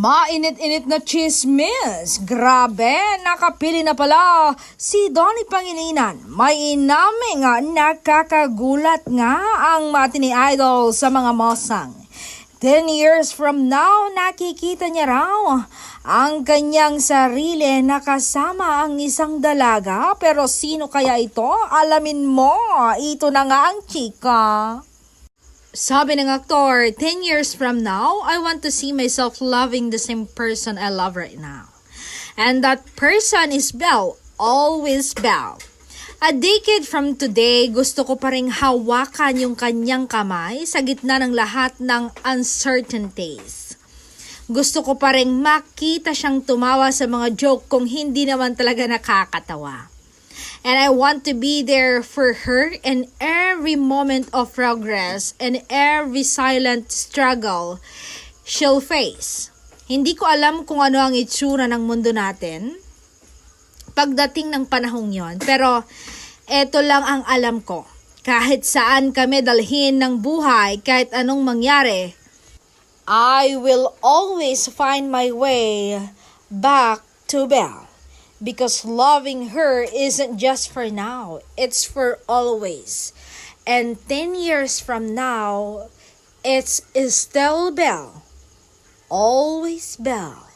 Mainit-init na chismis. Grabe, nakapili na pala si Donnie Pangilinan. May inamin nga nakakagulat nga ang matini idol sa mga mosang. 10 years from now, nakikita niya raw ang kanyang sarili na kasama ang isang dalaga. Pero sino kaya ito? Alamin mo, ito na nga ang chika. Sabi ng aktor, 10 years from now, I want to see myself loving the same person I love right now. And that person is Belle, always Belle. A decade from today, gusto ko pa rin hawakan yung kanyang kamay sa gitna ng lahat ng uncertainties. Gusto ko pa rin makita siyang tumawa sa mga joke kung hindi naman talaga nakakatawa. And I want to be there for her in every moment of progress and every silent struggle she'll face. Hindi ko alam kung ano ang itsura ng mundo natin pagdating ng panahong yon. Pero eto lang ang alam ko. Kahit saan kami dalhin ng buhay, kahit anong mangyari, I will always find my way back to Belle. Because loving her isn't just for now, it's for always. And 10 years from now, it's still Belle. Always Belle.